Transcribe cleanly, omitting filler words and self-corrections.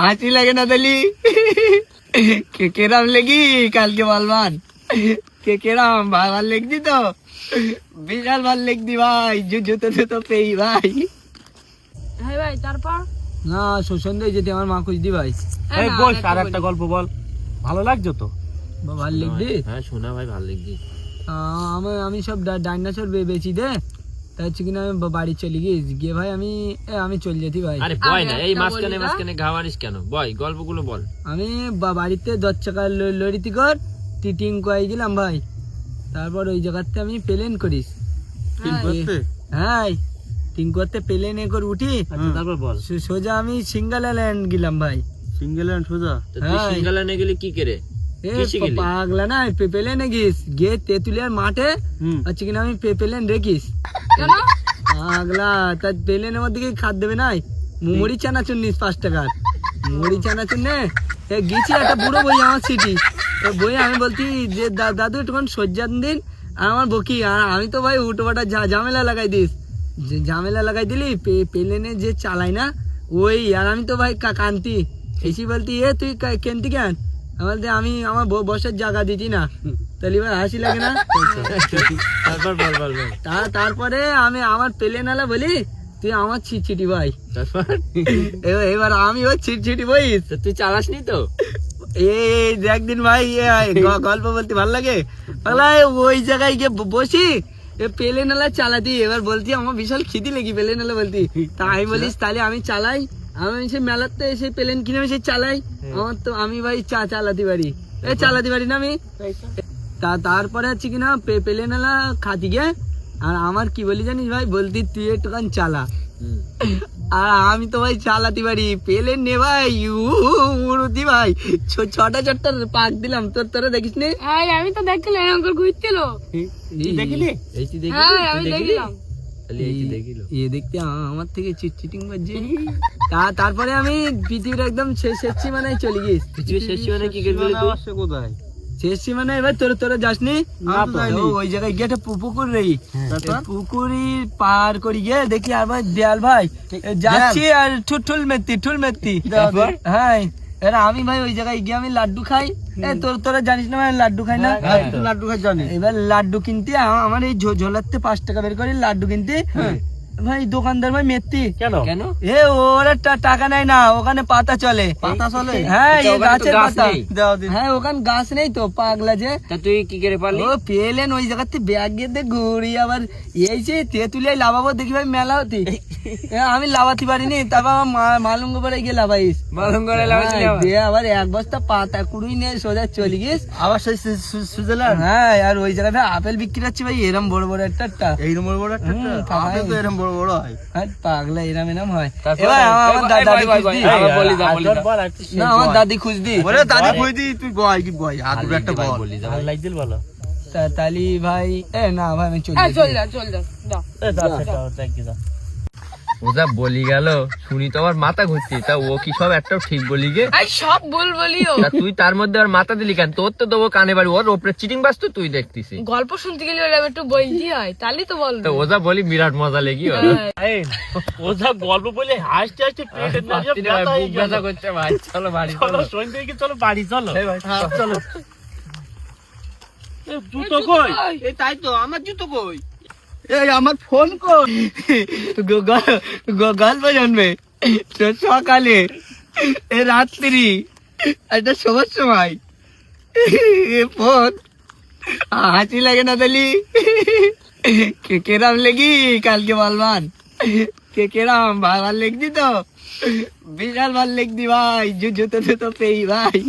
হাসি লাগে না তালি? কেরাম লেগি কালকে বলবান? কেরাম ভাল লেগছি তো? বিশাল ভাল লেগছি ভাই, জুতো জুতো পেই ভাই। হ্যাঁ ভাই, তারপর না সন্ধ্যায় যেতে আমার মা খুঁজদি ভাই। এই বস, আর একটা গল্প বল, ভালো লাগছে তো? ভাল লেগছি? হ্যাঁ শোনা ভাই, ভালো লেগছি। আমি সব ডাইনোসর বেচি দে, তাই হচ্ছে কিনা আমি বাড়ি চলে গিয়ে ভাই আমি চলে যেতি ভাই। আরে বয় না, এই মাঝখানে ঘাওয়ানিস কেন? বয়, গল্পগুলো বল। আমি বাড়িতে 10 চাকা লড়িতে কর টিটিং কয়ে গেলাম ভাই, তারপর ওই জায়গাতে আমি প্লেন করিস। হ্যাঁ টিং করতে প্লেনে করে উঠি, তারপর বল। সোজা আমি সিঙ্গালাল্যান্ড গেলাম ভাই। সিঙ্গেল্যান্ড সোজা? তো তুই সিঙ্গালানে গেলি কি করে? পাগলা না, প্লেনে গিস গিয়ে তেঁতুলিয়ার মাঠে হচ্ছে কিনা আমি প্লেন রেখিস। পাগলা, তার প্লেনের মধ্যে কি খাদ দেবে নাই? মুড়ি চানাচুর নিস 5 টাকার মুড়ি চানাচুর নে। গেছি একটা বুড়ো বই আমার সিটি বই, আমি বলছি যে দাদু একটুখানি সজ্জান দিন, আর আমার বকি। আর আমি তো ভাই উটোপাটা ঝামেলা লাগাই দিস, ঝামেলা লাগাই দিলি প্লেনে যে চালাই না ওই। আর আমি তো ভাই কান্তি এসি বলতি, তুই কেনতি কেন? আমি আমার বসের জায়গা দিতি না, তাহলে ভাই হাসি লাগে না? তারপর বল বল বল। তারপরে আমি আমার প্লেন আলা বলি, তুই আমার ছিটছিটি ভাই। তারপর এবার আমি ওই ছিটছিটি বইস। তুই চালাস নি তো? এই একদিন ভাই গল্প বলতে ভালো লাগে, ওই জায়গায় গিয়ে বসি প্লেন আলা চালাতি। এবার বলছি আমার বিশাল খিদি লেগে প্লেন আলা বলতি, তা আমি বলিস তাহলে আমি চালাই। আমি সে মেলাতে এসে প্লেন কিনে এসে চালাই, আমার তো আমি ভাই চালাতে পারি, চালাতে পারি না আমি। তারপরে হচ্ছে কিনা প্লেন আলা খাতি গে, আর আমার কি বলি জানিস ভাই, বলতি তুই একটুখান চালা। আর আমি তো ভাই চালাতে পারি প্লেন নে ভাই, উড়ুতি ভাই 6টা পাক দিলাম। তোরা দেখিস নি? আমি তো দেখলাম এরকম করে ঘুরছিল। দেখিলি? দেখতে আমার থেকে চিটিং বাজছে। তারপরে আমি পৃথিবীর একদম শেষ সীমানায় চলে গেছি। পৃথিবীর শেষ সীমানায় কি করবি তুই? কোথায় শেষ সীমানায়? এবার তোরা যাসনি? ওই জায়গায় গিয়ে একটা পুকুর রই, পুকুরি পার করি গিয়ে দেখি আর ভাই দেয়াল ভাই যাচ্ছি, আর ঠুল মেত্তি। হ্যাঁ এবার আমি ভাই ওই জায়গায় গিয়ে আমি লাড্ডু খাই। তোরা জানিস না ভাই লাড্ডু খাই না? লাড্ডু খাই জানি। এবার লাড্ডু কিনতে আমার এই ঝোলাতে 5 টাকা বের করি লাড্ডু কিনতে। ভাই দোকানদার ভাই মেত্তি কেন? ওরা টাকা নেয় না, ওখানে পাতা চলে। হ্যাঁ গাছের পাতা। হ্যাঁ ওখানে গাছ নেই তো পাগলা যে। তা তুই কি করে পারলি? ও পেলেন ওই জায়গাতে ব্যাগ গিয়ে ঘুরি, আবার এই যে তেঁতুলিয়ায় লাভাবো দেখি ভাই মেলা হতি। আমি লাভাতে পারিনি, তারপর আমার মালুঙ্গ পরে গিয়ে লাভাইস। আবার 1 বস্তা পাতা কুড়ি নিয়ে সোজা চলে গিস আবার সেই সুইজারল্যান্ড। হ্যাঁ আর ওই জায়গায় আপেল বিক্রি হচ্ছে ভাই, এরম বড় বড় একটা এইরকম বড় বড় একটা আপেল তো এরকম বড় বড় হয়। পাগলা এরম হয়। এবার আমার দাদি খুঁজদি। দাদি খুঁজদি, তুই বয় আর একটা বল লাগছিল বলো তালি ভাই। না ভাই আমি চল যা। ও যা বলি গেল শুনি তো আমার মাথা ঘুরছি। তা ও কি সব একটাও ঠিক বলি গে? সব বলিও। তুই তার মধ্যে আর মাথা দিলি কেন? তোর তো দেবো কানে বাড়ি, ওর ওপরে চিটিং বাস তো তুই দেখতিস। গল্প শুনতে গেলে একটু বইজি হয়, তাহলে তো বল। ও যা বলি বিরাট মজা লেগি। ও যা গল্প বলে হাসতে হাসতে পেটের ব্যথা করছে ভাই। চলো বাড়ি চলো, চলো বাড়ি চলো। চলো জুতো কই? তাই তো আমার জুতো কই? এই আমার ফোন কই? গল্প জানবে সকালে রাত্রি একটা সবার সময় ফোন। হাসি লাগে না তালি? কেরাম লেগি কালকে বলবান? কেরাম ভাল লেগছি তো? বিশাল ভাল লেগছি ভাই, জুতো পেই ভাই।